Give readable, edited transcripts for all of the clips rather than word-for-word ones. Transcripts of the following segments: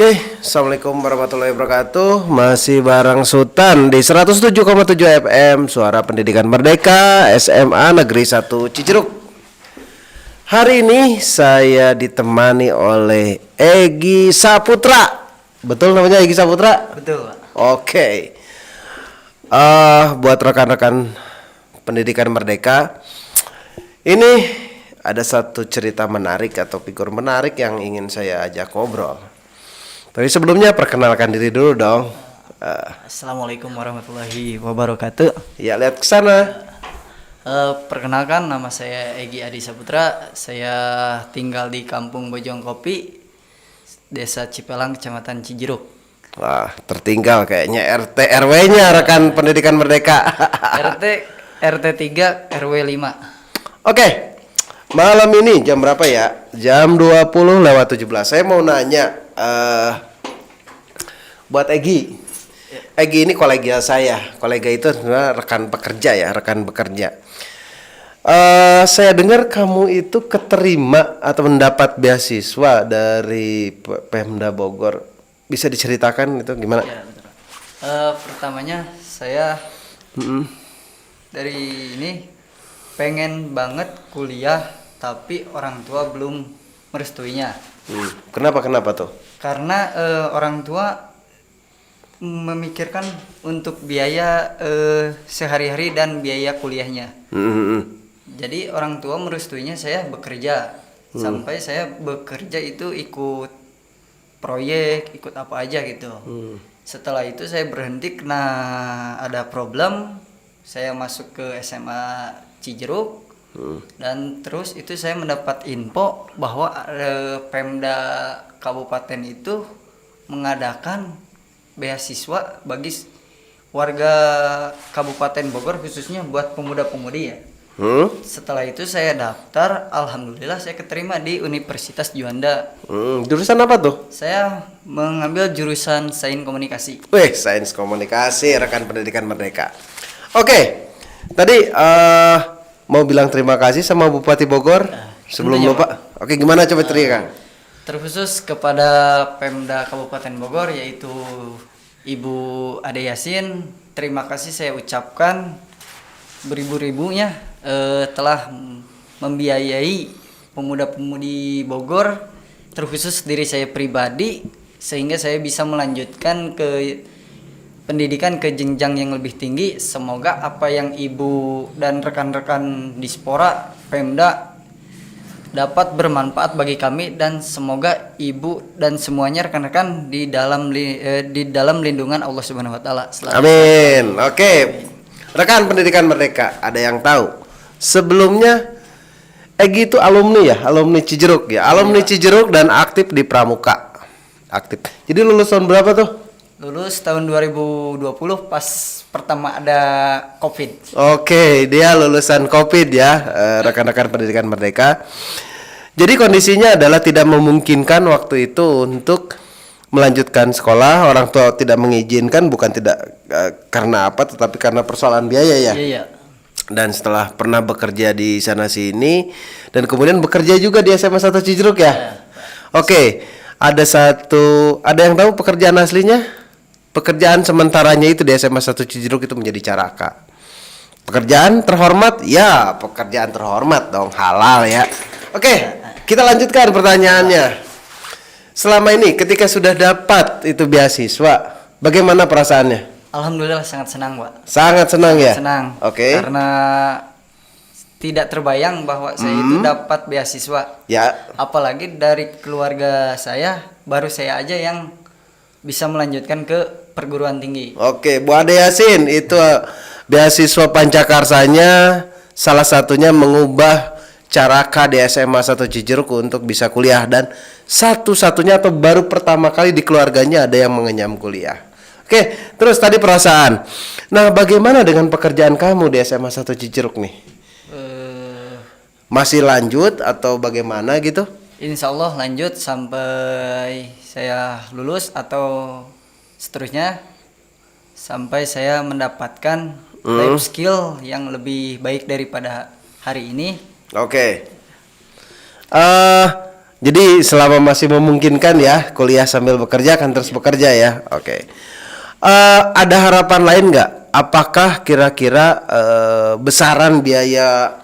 Oke, Assalamualaikum warahmatullahi wabarakatuh. Masih bareng Sultan di 107,7 FM Suara Pendidikan Merdeka SMA Negeri 1 Cijeruk. Hari ini saya ditemani oleh Egy Saputra. Betul namanya Egy Saputra? Betul, Pak. Oke. Buat rekan-rekan Pendidikan Merdeka, ini ada satu cerita menarik atau figur menarik yang ingin saya ajak ngobrol. Tapi sebelumnya perkenalkan diri dulu dong. Assalamualaikum warahmatullahi wabarakatuh. Ya, lihat ke sana. Perkenalkan, nama saya Egy Adi Saputra. Saya tinggal di Kampung Bojongkopi, Desa Cipelang, Kecamatan Cijeruk. Wah, tertinggal kayaknya RT RW-nya rekan Pendidikan Merdeka. RT 3 RW 5. Oke. Malam ini jam berapa ya? Jam 20:17. Saya mau nanya buat Egy. Egy ini kolega saya. Kolega itu sebenarnya rekan pekerja ya, rekan bekerja. Saya dengar kamu itu keterima atau mendapat beasiswa dari Pemda Bogor. Bisa diceritakan itu gimana? Ya, betul. Pertamanya saya dari ini pengen banget kuliah, tapi orang tua belum merestuinya. Kenapa tuh? Karena orang tua memikirkan untuk biaya sehari-hari dan biaya kuliahnya. Jadi orang tua merestuinya saya bekerja. Sampai saya bekerja itu ikut proyek, ikut apa aja gitu. Setelah itu saya berhenti karena ada problem. Saya masuk ke SMA Cijeruk. Dan terus itu saya mendapat info bahwa Pemda Kabupaten itu mengadakan beasiswa bagi warga Kabupaten Bogor, khususnya buat pemuda-pemudi ya. Setelah itu saya daftar, alhamdulillah saya keterima di Universitas Juanda. Jurusan apa tuh? Saya mengambil jurusan Sains Komunikasi. Wih, Sains Komunikasi, rekan Pendidikan Merdeka. Oke, tadi mau bilang terima kasih sama Bupati Bogor sebelum lupa. Oke, gimana coba ceritakan? Terkhusus kepada Pemda Kabupaten Bogor, yaitu Ibu Ade Yasin, terima kasih saya ucapkan beribu-ribunya telah membiayai pemuda-pemudi Bogor, terkhusus diri saya pribadi, sehingga saya bisa melanjutkan ke pendidikan ke jenjang yang lebih tinggi. Semoga apa yang Ibu dan rekan-rekan Dispora Pemda dapat bermanfaat bagi kami, dan semoga Ibu dan semuanya rekan-rekan di dalam lindungan Allah Subhanahu wa taala. Amin. Oke. Rekan Pendidikan Merdeka, ada yang tahu sebelumnya Egy itu alumni ya, alumni Cijeruk ya, alumni Cijeruk dan aktif di Pramuka. Aktif. Jadi lulus tahun berapa tuh? Lulus tahun 2020 pas pertama ada Covid. Oke, dia lulusan Covid ya, rekan-rekan Pendidikan Merdeka. Jadi kondisinya adalah tidak memungkinkan waktu itu untuk melanjutkan sekolah. Orang tua tidak mengizinkan, bukan tidak karena apa, tetapi karena persoalan biaya ya. Iya. Dan setelah pernah bekerja di sana sini dan kemudian bekerja juga di SMA 1 Cijeruk ya. Oke, ada yang tahu pekerjaan aslinya? Pekerjaan sementaranya itu di SMA 1 Cijeruk itu menjadi caraka. Pekerjaan terhormat? Ya, pekerjaan terhormat dong, halal ya. Oke, kita lanjutkan pertanyaannya. Selama ini ketika sudah dapat itu beasiswa, bagaimana perasaannya? Alhamdulillah sangat senang, Pak. Sangat senang ya? Senang. Oke. Karena tidak terbayang bahwa saya itu dapat beasiswa. Ya. Apalagi dari keluarga saya, baru saya aja yang bisa melanjutkan ke perguruan tinggi. Oke, Bu Ade Yasin, itu beasiswa Pancakarsanya salah satunya mengubah caraka di SMA 1 Cijeruk untuk bisa kuliah, dan satu-satunya atau baru pertama kali di keluarganya ada yang mengenyam kuliah. Oke, terus tadi perasaan. Nah, bagaimana dengan pekerjaan kamu di SMA 1 Cijeruk nih? Masih lanjut atau bagaimana gitu? Insya Allah lanjut sampai saya lulus atau seterusnya, sampai saya mendapatkan life skill yang lebih baik daripada hari ini. Oke. Jadi selama masih memungkinkan ya kuliah sambil bekerja akan terus bekerja ya. Oke. Ada harapan lain nggak? Apakah kira-kira besaran biaya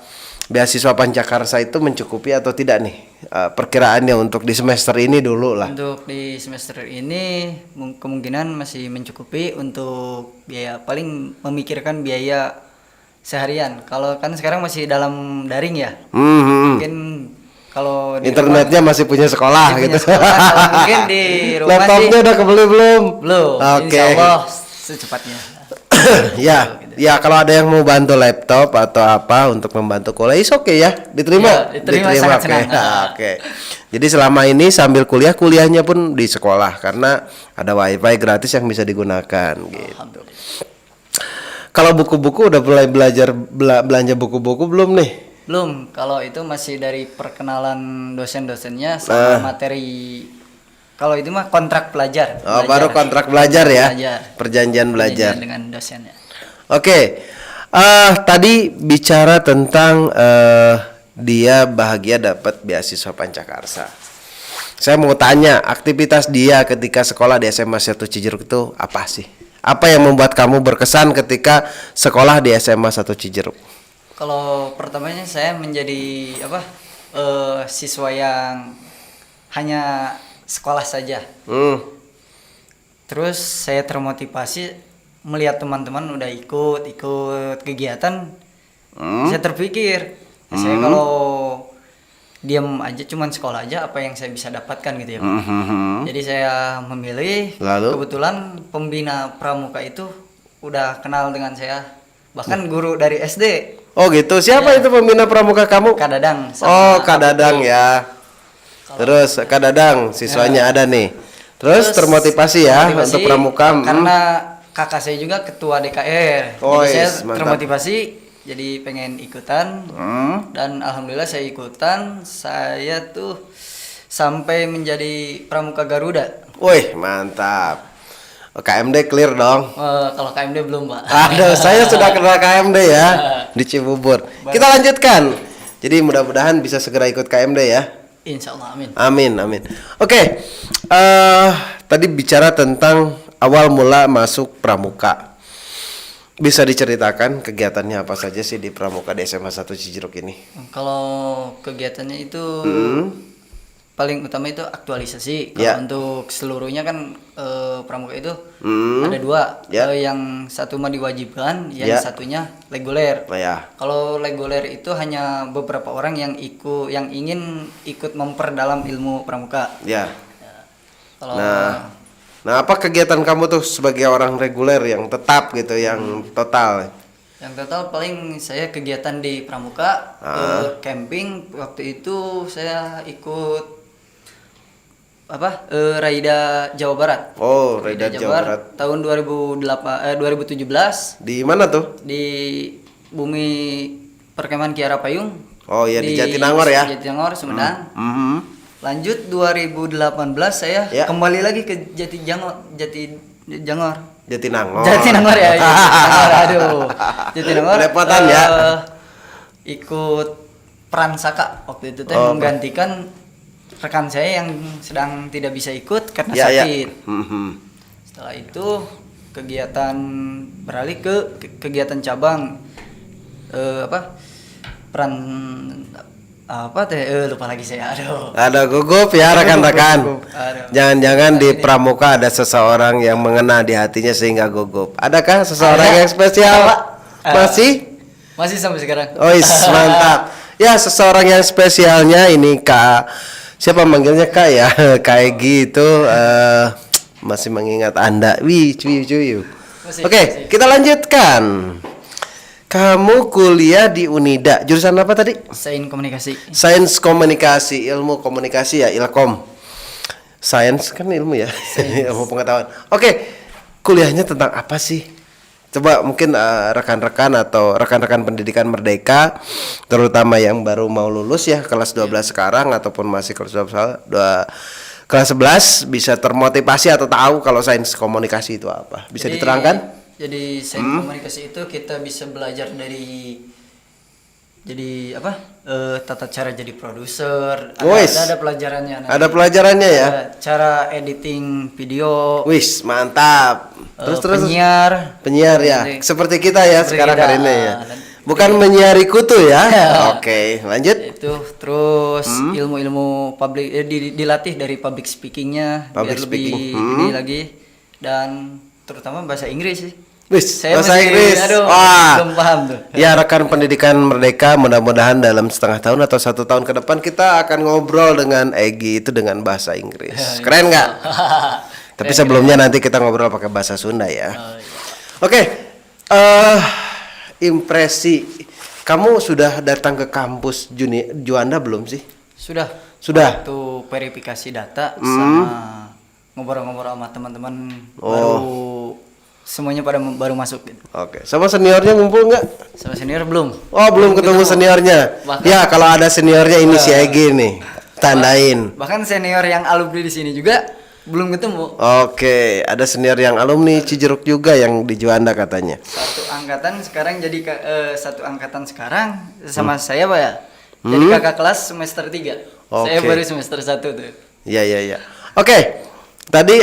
beasiswa Pancakarsa itu mencukupi atau tidak nih? Perkiraannya untuk di semester ini dulu lah. Untuk di semester ini kemungkinan masih mencukupi untuk biaya, paling memikirkan biaya seharian. Kalau kan sekarang masih dalam daring ya. Mungkin kalau di Internetnya masih punya sekolah masih gitu. punya sekolah, kalau mungkin di rumah Laptopnya sih udah kebeli belum? belum. Oke. Insya Allah secepatnya. Ya, ya kalau ada yang mau bantu laptop atau apa untuk membantu kuliah, oke ya, diterima. Ya, diterima, sangat oke. senang. Oke. Jadi selama ini sambil kuliah, kuliahnya pun di sekolah karena ada wifi gratis yang bisa digunakan. Gitu. Alhamdulillah. Kalau buku-buku udah mulai belanja buku-buku belum nih? Belum, kalau itu masih dari perkenalan dosen-dosennya sama materi. Kalau itu mah kontrak pelajar. Oh, baru kontrak belajar ya. Perjanjian belajar. Perjanjian dengan dosennya. Oke. Tadi bicara tentang dia bahagia dapat beasiswa Pancakarsa. Saya mau tanya, aktivitas dia ketika sekolah di SMA 1 Cijeruk itu apa sih? Apa yang membuat kamu berkesan ketika sekolah di SMA 1 Cijeruk? Kalau pertamanya saya menjadi siswa yang hanya sekolah saja. Terus saya termotivasi melihat teman-teman udah ikut kegiatan. Saya terpikir, saya kalau diam aja cuman sekolah aja apa yang saya bisa dapatkan gitu ya. Jadi saya memilih. Lalu? Kebetulan pembina pramuka itu udah kenal dengan saya, bahkan guru dari SD. Oh gitu, siapa itu pembina pramuka kamu? Kak Dadang. Oh, Kak Dadang ya. Terus Kak Dadang, siswanya ada nih. Terus termotivasi ya untuk pramuka. Karena kakak saya juga ketua DKR. Oh, jadi saya mantap. termotivasi, jadi pengen ikutan. Dan alhamdulillah saya ikutan. Saya tuh sampai menjadi pramuka Garuda. Wih, mantap. KMD clear dong. Kalau KMD belum, Pak. Aduh, saya sudah kenal KMD ya di Cibubur. Kita lanjutkan. Jadi mudah-mudahan bisa segera ikut KMD ya. Insya Allah, amin. Amin, amin. Oke, tadi bicara tentang awal mula masuk pramuka. Bisa diceritakan kegiatannya apa saja sih di pramuka di SMA 1 Cijeruk ini? Kalau kegiatannya itu paling utama itu aktualisasi. Kalau Ya. untuk seluruhnya kan pramuka itu ada 2. Ya. Yang satu mah diwajibkan, yang Ya. satunya reguler. Nah ya, Kalau reguler itu hanya beberapa orang yang ingin ikut memperdalam ilmu pramuka. ya. Kalau Nah, apa kegiatan kamu tuh sebagai orang reguler yang tetap gitu, yang total? yang total paling saya kegiatan di pramuka, camping. Waktu itu saya ikut Raida Jawa Barat. Oh, Raida Jawa Barat. Tahun 2017 Di mana tuh? di Bumi Perkemahan Kiara Payung. Oh iya, di Jatinangor ya. Jatinangor, Sumedang. Mhm. Lanjut 2018 saya Ya. kembali lagi ke Jatinangor. Jatinangor. Jatinangor ya. Jatinangor, aduh. Jatinangor. Kerepotan ya. Ikut peran Saka waktu itu teh Oh, menggantikan rekan saya yang sedang tidak bisa ikut karena Ya, ya. sakit. Mhm. Setelah itu kegiatan beralih ke kegiatan cabang peran lupa lagi saya. Aduh. Ada gugup ya rekan-rekan. Gugup. Aduh. Jangan-jangan di pramuka ada seseorang yang mengena di hatinya sehingga gugup. Adakah seseorang Ada. yang spesial? Ada, Pak. Masih? Masih sampai sekarang. Oh, mantap. Ya, seseorang yang spesialnya ini Kak, siapa manggilnya Kak ya? Kak Egi itu masih mengingat Anda. Wih, cuy. Masih, Oke, masih. kita lanjutkan. Kamu kuliah di Unida. Jurusan apa tadi? Sains komunikasi. Sains komunikasi, ilmu komunikasi ya, Ilkom. Sains kan ilmu ya, ilmu pengetahuan. Oke, kuliahnya tentang apa sih? Coba mungkin rekan-rekan atau rekan-rekan pendidikan Merdeka, terutama yang baru mau lulus ya, kelas 12 sekarang ataupun masih kelas 11 bisa termotivasi atau tahu kalau sains komunikasi itu apa. Bisa diterangkan? Jadi sains komunikasi itu kita bisa belajar dari jadi apa? Tata cara jadi produser. Wis. Ada pelajarannya. Nanti. Ada pelajarannya ya. Ada cara editing video. Wis, mantap. Terus penyiar. penyiar ya. Nanti. Seperti kita ya Seperti sekarang kita, hari ini ya. dan- Bukan menyiari kutu ya. Oke, lanjut. Itu terus ilmu-ilmu public dilatih dari public speakingnya Public biar speaking. lebih ini lagi, dan terutama bahasa Inggris sih. Wis, Saya bahasa masih- Inggris. aduh, Wah. belum paham tuh. Ya, rekan pendidikan Merdeka, mudah-mudahan dalam setengah tahun atau 1 tahun ke depan kita akan ngobrol dengan Egi itu dengan bahasa Inggris. Keren nggak? Tapi sebelumnya nanti kita ngobrol pakai bahasa Sunda ya. Oh, iya. Oke, impresi kamu sudah datang ke kampus Juanda belum sih? Sudah. Sudah. Waktu verifikasi data sama ngobrol-ngobrol sama teman-teman baru semuanya pada baru masuk gitu. Oke, sama seniornya ngumpul nggak? Sama senior belum. Oh, belum ketemu seniornya. Bahkan- Ya, kalau ada seniornya ini si Egi nih, tandain. Bahkan senior yang alumni di sini juga belum ketemu. Oke, ada senior yang alumni Cijeruk juga yang di Juanda katanya. Satu angkatan sekarang jadi satu angkatan sekarang sama saya Pak ya. Jadi kakak kelas semester 3. Saya Oke. baru semester 1 tuh. Iya, iya, iya. Oke. Tadi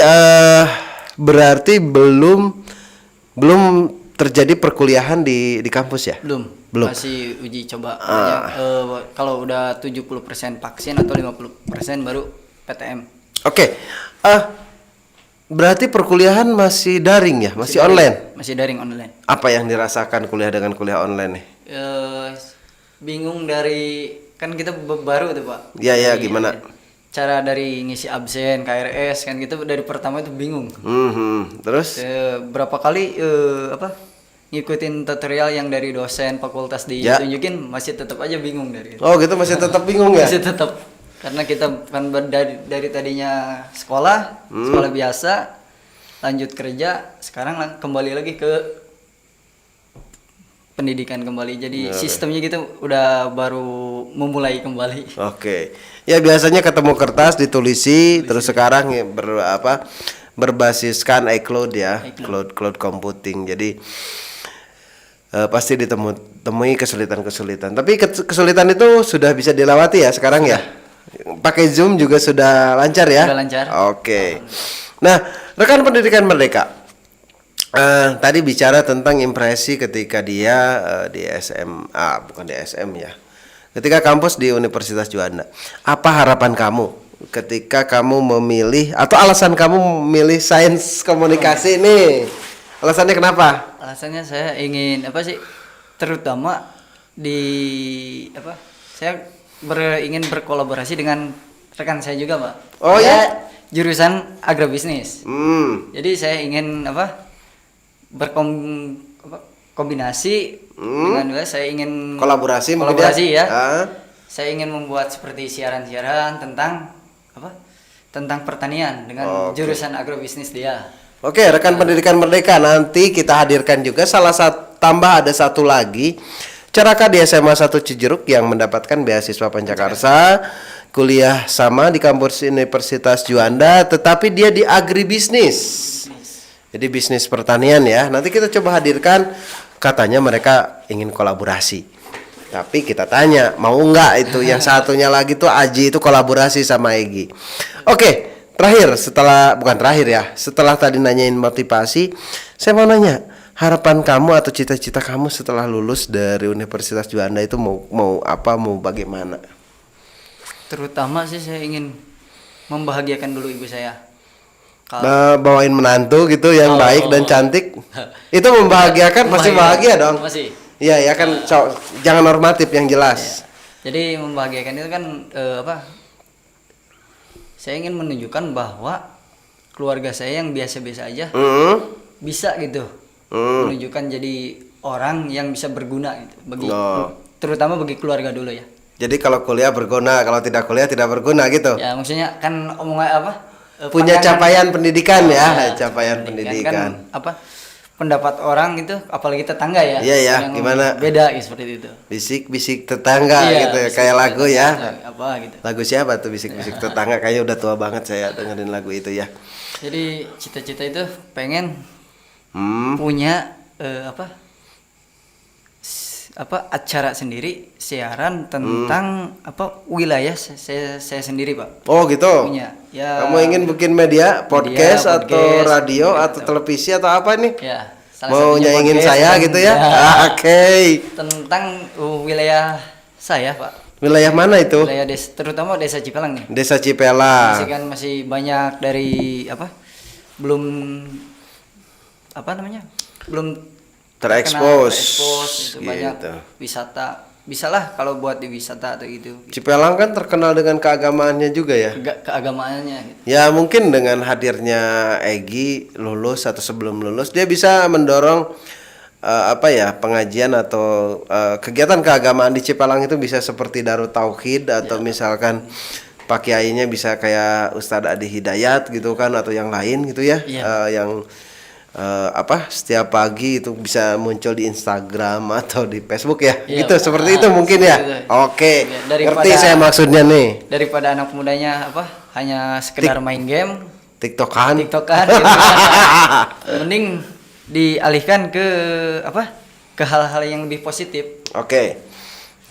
berarti belum terjadi perkuliahan di kampus ya? Belum. Belum. Masih uji coba. Kalau udah 70% vaksin atau 50% baru PTM. Oke. Berarti perkuliahan masih daring ya? Masih online? Masih daring online. Apa yang dirasakan kuliah dengan kuliah online nih? Bingung dari kan kita baru tuh Pak. Iya, iya, Dari- gimana? Cara dari ngisi absen, KRS kan gitu dari pertama itu bingung. Terus? Berapa kali ngikutin tutorial yang dari dosen fakultas Ya. ditunjukin masih tetap aja bingung dari itu. Oh gitu, masih tetap bingung ya? Masih tetap karena kita kan dari tadinya sekolah biasa, lanjut kerja, sekarang kembali lagi ke pendidikan kembali. Jadi sistemnya gitu udah baru memulai kembali. Oke. Ya biasanya ketemu kertas ditulisi, terus sekarang ya berbasiskan iCloud ya, cloud computing. Jadi pasti ditemui kesulitan-kesulitan. Tapi kesulitan itu sudah bisa dilewati ya sekarang ya. Pakai Zoom juga sudah lancar ya? Sudah lancar. Oke. Nah, rekan pendidikan Merdeka. Tadi bicara tentang impresi ketika dia di SMA, bukan di SM ya. Ketika kampus di Universitas Juanda. Apa harapan kamu ketika kamu memilih atau alasan kamu memilih sains komunikasi nih? Alasannya kenapa? Alasannya saya ingin terutama saya ingin berkolaborasi dengan rekan saya juga Pak. Oh, Dia ya? jurusan agrobisnis. Hmm. Jadi saya ingin kombinasi dengan dia, saya ingin Kolaborasi mungkin kolaborasi ya. Ah. Saya ingin membuat seperti siaran-siaran tentang tentang pertanian dengan Oke. jurusan agrobisnis dia. Oke, rekan pendidikan Merdeka, nanti kita hadirkan juga tambah ada satu lagi. Caraka di SMA 1 Cijeruk yang mendapatkan beasiswa Pancakarsa, kuliah sama di kampus Universitas Juanda, tetapi dia di agribisnis. Jadi bisnis pertanian ya. Nanti kita coba hadirkan, katanya mereka ingin kolaborasi. Tapi kita tanya, mau nggak itu? Yang satunya lagi tuh Aji itu kolaborasi sama Egi. Oke, setelah tadi nanyain motivasi, saya mau nanya, harapan kamu atau cita-cita kamu setelah lulus dari Universitas Juanda itu mau apa, mau bagaimana? Terutama sih saya ingin membahagiakan dulu ibu saya. Bawain menantu gitu yang baik dan cantik. Itu membahagiakan, pasti bahagia dong. Masih. Iya ya kan, jangan normatif yang jelas. Jadi membahagiakan itu kan saya ingin menunjukkan bahwa keluarga saya yang biasa-biasa aja bisa gitu. Menunjukkan jadi orang yang bisa berguna gitu terutama bagi keluarga dulu ya. Jadi kalau kuliah berguna, kalau tidak kuliah tidak berguna gitu. Ya maksudnya kan omongan Punya pandangan- capaian pendidikan ya, Ya, capaian kan pendidikan. pendapat orang gitu, apalagi tetangga ya. Iya, ya, yang gimana? Beda gitu, seperti itu. Bisik-bisik tetangga Iya, gitu ya, bisik kayak lagu ya. Apa gitu. Lagu siapa tuh bisik-bisik tetangga? Kayaknya udah tua banget saya dengerin lagu itu ya. Jadi cita-cita itu pengen Hmm. punya apa acara sendiri siaran tentang apa wilayah saya sendiri Pak. Oh gitu. Punya. Ya. Kamu ingin bikin media, podcast atau podcast, radio ya, atau televisi atau apa nih? Ya. Salah Mau satunya nyaingin podcast saya gitu ya? Oke. Tentang wilayah saya Pak. Wilayah mana itu? Wilayah desa, terutama desa Cipelang nih. Desa Cipelang. Masih banyak dari apa? Belum apa namanya? Belum Terekspos. itu banyak Gitu. wisata. Bisalah kalau buat di wisata atau gitu. Cipelang kan terkenal dengan keagamaannya juga ya. Keagamaannya gitu. Ya mungkin dengan hadirnya Egi lulus atau sebelum lulus dia bisa mendorong apa ya pengajian atau kegiatan keagamaan di Cipelang itu bisa seperti Darut Tauhid atau misalkan Pak Kiainya bisa kayak Ustadz Adi Hidayat gitu kan atau yang lain gitu ya. Yang apa setiap pagi itu bisa muncul di Instagram atau di Facebook ya, Iya, gitu seperti itu mungkin ya. Oke, Daripada- ngerti saya maksudnya nih. Daripada anak mudanya apa? Hanya sekedar main game, TikTokan. TikTokan gitu kan. Mending dialihkan ke apa? Ke hal-hal yang lebih positif. Oke.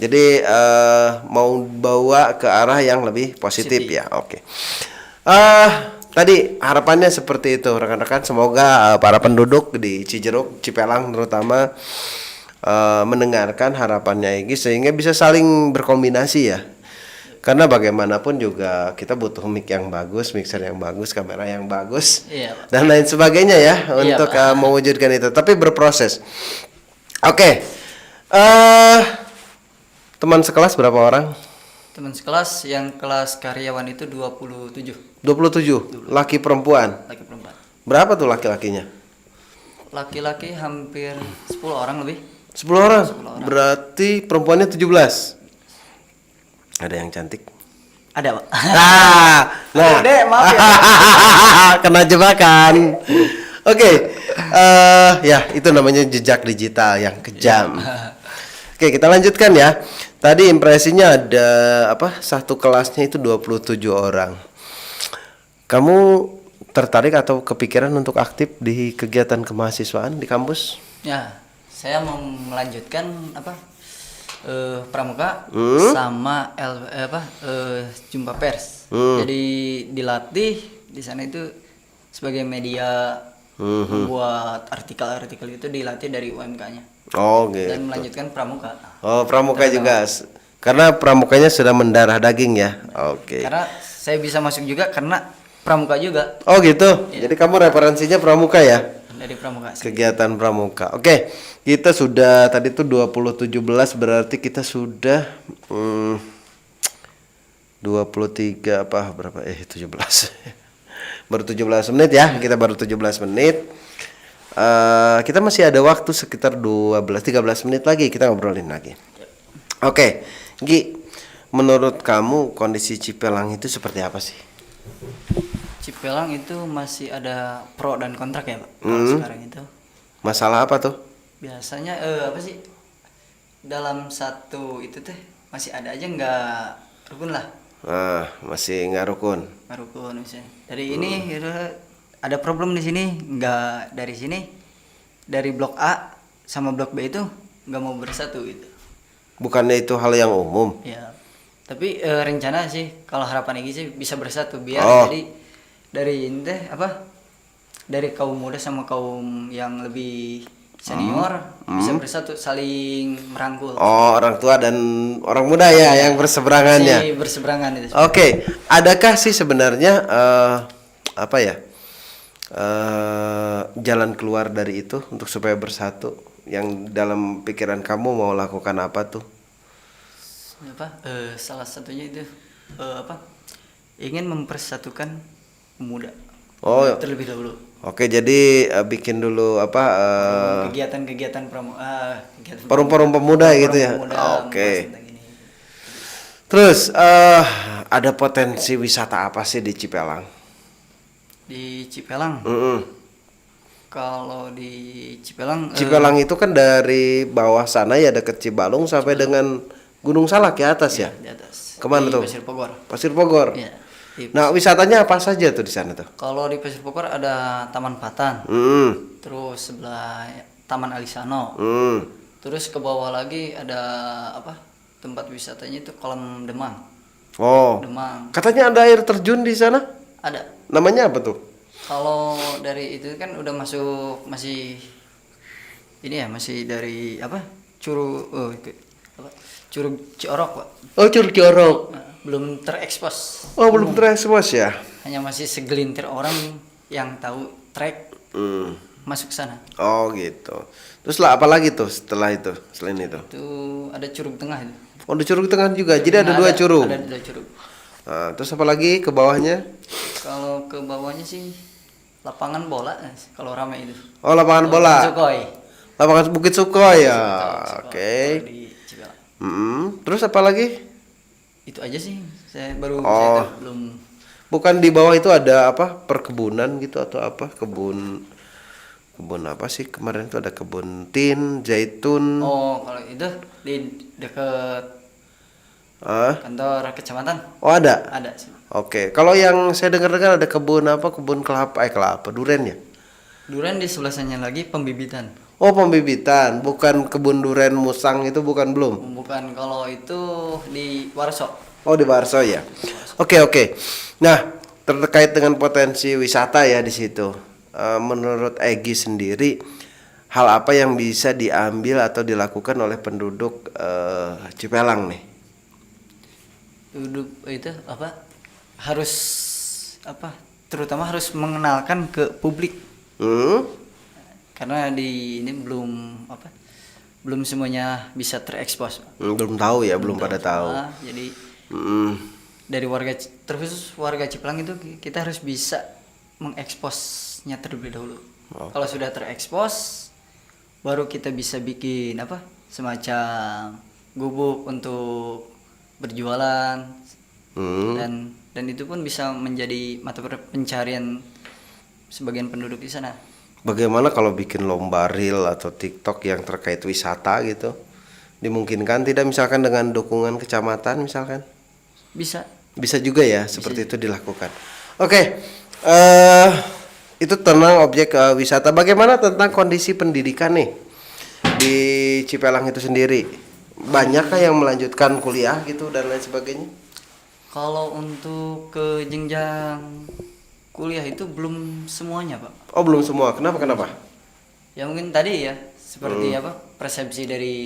Jadi mau bawa ke arah yang lebih positif ya. Oke. Tadi harapannya seperti itu rekan-rekan. Semoga para penduduk di Cijeruk, Cipelang terutama mendengarkan harapannya Egi sehingga bisa saling berkombinasi ya. Karena bagaimanapun juga kita butuh mic yang bagus, mixer yang bagus, kamera yang bagus, Iya, Pak. dan lain sebagainya ya Iya, untuk Pak. mewujudkan itu. Tapi berproses. Oke. Teman sekelas berapa orang? Teman sekelas yang kelas karyawan itu 27 27. Laki perempuan. laki perempuan. Berapa tuh laki-lakinya? Laki-laki hampir 10 orang lebih. 10 orang. Berarti perempuannya 17. Ada yang cantik? Ada, Pak. Nah, Dek, maaf ya. kena jebakan. Oke, ya itu namanya jejak digital yang kejam. Oke, kita lanjutkan ya. Tadi impresinya ada apa? Satu kelasnya itu 27 orang. Kamu tertarik atau kepikiran untuk aktif di kegiatan kemahasiswaan di kampus? Ya, saya mau melanjutkan apa? Pramuka sama jumpa pers. Jadi dilatih di sana itu sebagai media membuat artikel-artikel itu dilatih dari UMK-nya. Oh, gitu. Dan melanjutkan pramuka. Oh, pramuka juga. Karena pramukanya sudah mendarah daging ya. Oke. Karena saya bisa masuk juga karena pramuka juga Oh, gitu. Jadi kamu referensinya pramuka ya? dari pramuka. Kegiatan pramuka. Oke. Kita sudah tadi tuh 2017 berarti kita sudah 23 apa berapa 17. Baru 17 menit ya. Kita baru 17 menit. Kita masih ada waktu sekitar 12-13 menit lagi kita ngobrolin lagi. Oke, Gi, menurut kamu kondisi Cipelang itu seperti apa sih? Cipelang itu masih ada pro dan kontrak ya Pak. Kalau sekarang itu Masalah apa tuh? biasanya apa sih dalam satu itu teh masih ada aja nggak rukun lah, Masih nggak rukun. nggak rukun misalnya. Dari ini gitu, ada problem di sini nggak dari sini dari blok A sama blok B itu nggak mau bersatu gitu. Bukannya itu hal yang umum? Ya, tapi rencana sih kalau harapan Egi sih bisa bersatu biar Oh. jadi dari ini teh apa dari kaum muda sama kaum yang lebih senior bisa bersatu saling merangkul. Oh, orang tua dan orang muda ya yang berseberangannya. Si berseberangan itu. Oke, adakah sih sebenarnya apa ya jalan keluar dari itu untuk supaya bersatu? Yang dalam pikiran kamu mau lakukan apa tuh? Apa? Salah satunya itu apa? Ingin mempersatukan pemuda. Oh, Terlebih dahulu. oke, jadi bikin dulu apa Kegiatan-kegiatan kegiatan forum-forum pemuda gitu ya. pemuda, Oke. membahas tentang ini. Terus ada potensi wisata apa sih di Cipelang? Di Cipelang. Kalau di Cipelang Cipelang itu kan dari bawah sana ya deket Cibalung sampai dengan Gunung Salak ya atas ya. di atas. Kemana Di tuh? Pasir Pogor. Pasir Pogor. Iya. Nah, wisatanya apa saja tuh di sana tuh? Kalau di Pasir Pogor ada Taman Patan, Hmm. terus sebelah Taman Alisano, Hmm. Terus ke bawah lagi ada apa? Tempat wisatanya itu kolam Demang. Oh, Demang. katanya ada air terjun di sana. Ada. Namanya apa tuh? Kalau dari itu kan udah masuk masih ini ya masih dari apa? Itu apa? Curug Ciorok, Pak. Oh, Curug Ciorok. Nah, belum terekspos. Oh, belum terekspos ya. Hanya masih segelintir orang yang tahu trek Hmm. masuk ke sana. Oh gitu. Terus lah apa lagi tuh setelah itu, selain itu? Itu ada Curug Tengah itu. Oh, di Curug Tengah juga. Jadi ada Tengah dua curug. Ada 2 curug. Nah, terus apa lagi ke bawahnya? Kalau ke bawahnya sih lapangan bola kalau ramai itu. Oh, lapangan bola. Sukhoi. Lapangan Bukit Sukhoi ya. Sukhoi, Oke. kalau di Cipelang. Terus apa lagi? Itu aja sih. Saya baru Oh. saya belum. Bukan di bawah itu ada apa? Perkebunan gitu atau apa? Kebun apa sih? Kemarin itu ada kebun tin, zaitun. Oh, kalau itu di dekat Ah, kantor kecamatan oh ada. ada sih. Oke. Kalau yang saya dengar-dengar ada kebun apa? Kebun kelapa, duren ya? Duren di sebelah sana lagi pembibitan. Oh, pembibitan, bukan kebun duren musang itu bukan belum. Bukan, kalau itu di Warso. Oh, di Barso ya. Oke. Nah, terkait dengan potensi wisata ya di situ. Menurut Egi sendiri, hal apa yang bisa diambil atau dilakukan oleh penduduk Cipelang nih? Duduk itu apa? Harus apa? Terutama harus mengenalkan ke publik. Hmm? Karena di ini belum apa? Belum semuanya bisa terekspos. Belum tahu ya, belum pada tahu. Jadi Hmm. dari warga terkhusus warga Cipelang itu kita harus bisa mengeksposnya terlebih dahulu. Kalau sudah terekspos baru kita bisa bikin apa? Semacam gubuk untuk berjualan. Dan itu pun bisa menjadi mata pencarian sebagian penduduk di sana. Bagaimana kalau bikin lomba reel atau TikTok yang terkait wisata gitu? Dimungkinkan tidak misalkan dengan dukungan kecamatan misalkan? Bisa. Bisa juga ya, seperti itu dilakukan. Oke, itu tentang objek wisata. Bagaimana tentang kondisi pendidikan nih di Cipelang itu sendiri? Banyakkah yang melanjutkan kuliah gitu dan lain sebagainya? Kalau untuk ke jenjang kuliah itu belum semuanya, Pak. Oh, belum semua. Kenapa? Ya mungkin tadi ya seperti apa persepsi dari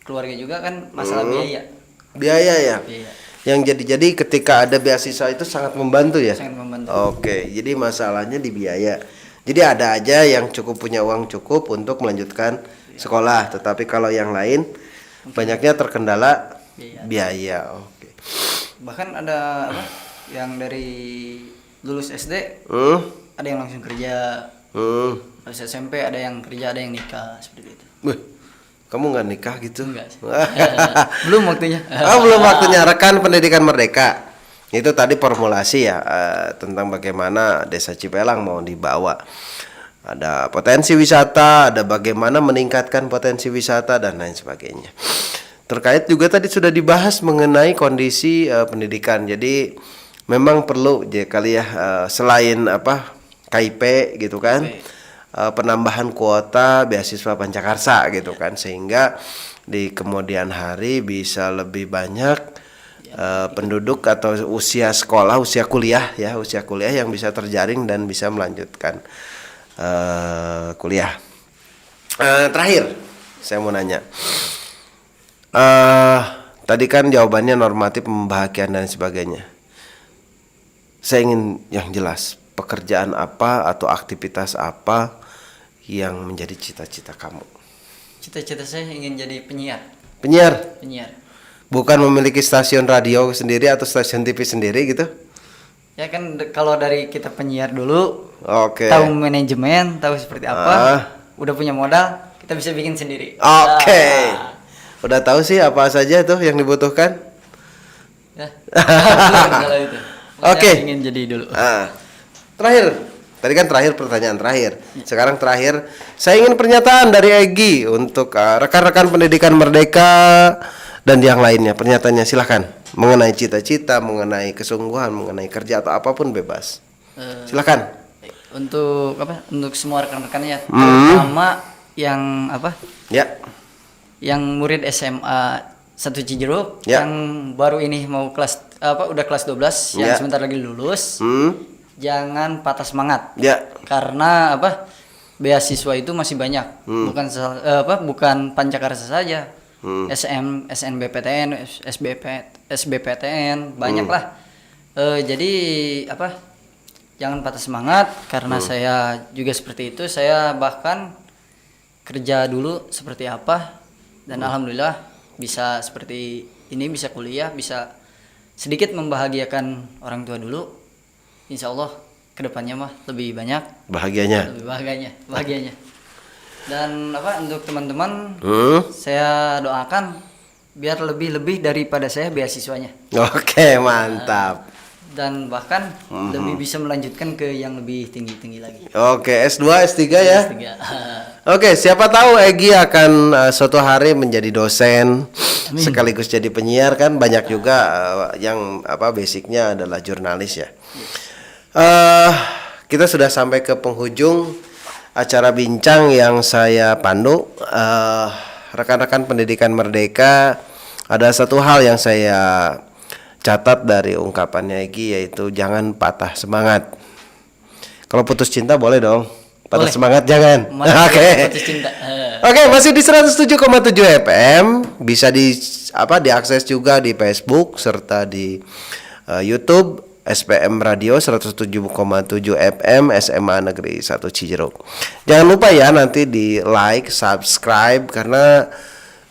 keluarga juga kan masalah biaya. Biaya ya. Biaya Yang jadi ketika ada beasiswa itu sangat membantu ya. sangat membantu. Oke, jadi masalahnya di biaya. Jadi ada aja yang cukup punya uang cukup untuk melanjutkan sekolah, tetapi kalau yang lain banyaknya terkendala biaya. Oke. Bahkan ada apa yang dari lulus SD ada yang langsung kerja. Lulus SMP ada yang kerja, ada yang nikah seperti itu. Wih, kamu nggak nikah gitu? Enggak sih. Belum waktunya. Oh, belum waktunya. Rekan Pendidikan Merdeka. Itu tadi formulasi ya tentang bagaimana Desa Cipelang mau dibawa. Ada potensi wisata, ada bagaimana meningkatkan potensi wisata dan lain sebagainya. Terkait juga tadi sudah dibahas mengenai kondisi pendidikan. Jadi memang perlu kali ya selain apa KIP gitu kan. Penambahan kuota beasiswa Pancakarsa gitu kan, sehingga di kemudian hari bisa lebih banyak penduduk atau usia kuliah yang bisa terjaring dan bisa melanjutkan kuliah. Terakhir saya mau nanya, tadi kan jawabannya normatif, membahagiakan dan sebagainya. Saya ingin yang jelas, pekerjaan apa atau aktivitas apa yang menjadi cita-cita kamu? Cita-cita saya ingin jadi penyiar. Penyiar? Penyiar. Bukan memiliki stasiun radio sendiri atau stasiun TV sendiri gitu? Ya kan kalau dari kita penyiar dulu, Oke. tahu manajemen, tahu seperti apa, udah punya modal, kita bisa bikin sendiri. Oke. Udah tahu sih apa saja tuh yang dibutuhkan? Ya. Kalau itu. Oke. Saya ingin jadi dulu. Terakhir, tadi kan pertanyaan terakhir. Sekarang terakhir, saya ingin pernyataan dari Egi untuk rekan-rekan Pendidikan Merdeka dan yang lainnya. Pernyataannya silahkan, mengenai cita-cita, mengenai kesungguhan, mengenai kerja atau apapun bebas. Silahkan. Untuk apa? Untuk semua rekan-rekannya, terutama yang apa? Ya. yang murid SMA 1 Cijeruk Ya. yang baru ini mau udah kelas 12 yang Ya. sebentar lagi lulus. Jangan patah semangat. Ya. Karena beasiswa itu masih banyak. Bukan Pancakarsa saja. SNBPTN, SBPTN banyak lah. Jadi jangan patah semangat karena saya juga seperti itu. Saya bahkan kerja dulu seperti apa dan alhamdulillah bisa seperti ini, bisa kuliah, bisa sedikit membahagiakan orang tua dulu. Insya Allah kedepannya mah lebih banyak Bahagianya. lebih bahagianya. Dan untuk teman-teman saya doakan biar lebih daripada saya beasiswanya Oke, mantap. dan bahkan lebih bisa melanjutkan ke yang lebih tinggi lagi. Oke, S2, S3 ya. Tiga. Oke, siapa tahu Egi akan suatu hari menjadi dosen sekaligus jadi penyiar kan, banyak juga yang basicnya adalah jurnalis ya. Kita sudah sampai ke penghujung acara bincang yang saya pandu. Rekan-rekan pendidikan Merdeka, ada satu hal yang saya catat dari ungkapannya Egi, yaitu jangan patah semangat. Kalau putus cinta boleh dong. Patah Boleh. semangat jangan. Oke. Putus cinta. Oke, masih di 107,7 FM. Bisa diakses juga di Facebook serta di YouTube SPM Radio 107,7 FM SMA Negeri 1 Cijeruk. Jangan lupa ya nanti di like, subscribe karena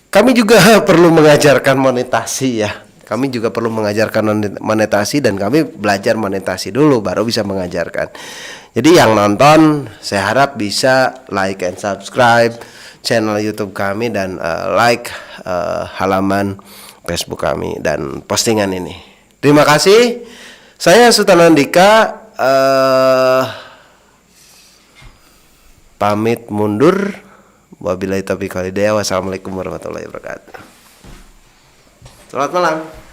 kami juga perlu mengajarkan monetasi ya. Kami juga perlu mengajarkan monetasi dan kami belajar monetasi dulu baru bisa mengajarkan. Jadi yang nonton saya harap bisa like and subscribe channel YouTube kami dan like halaman Facebook kami dan postingan ini. Terima kasih. Saya Sultan Andika pamit mundur. Wabillahi taufiq wal hidayah. Wassalamualaikum warahmatullahi wabarakatuh. Selamat malam.